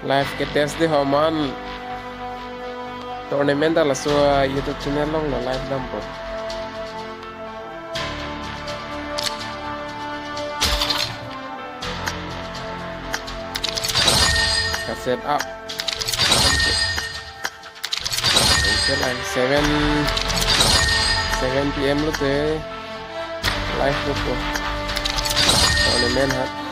live ke test di homan tournament ala so YouTube channel long na live dam po ka set up okay like 7 PM lo te live po tournament hat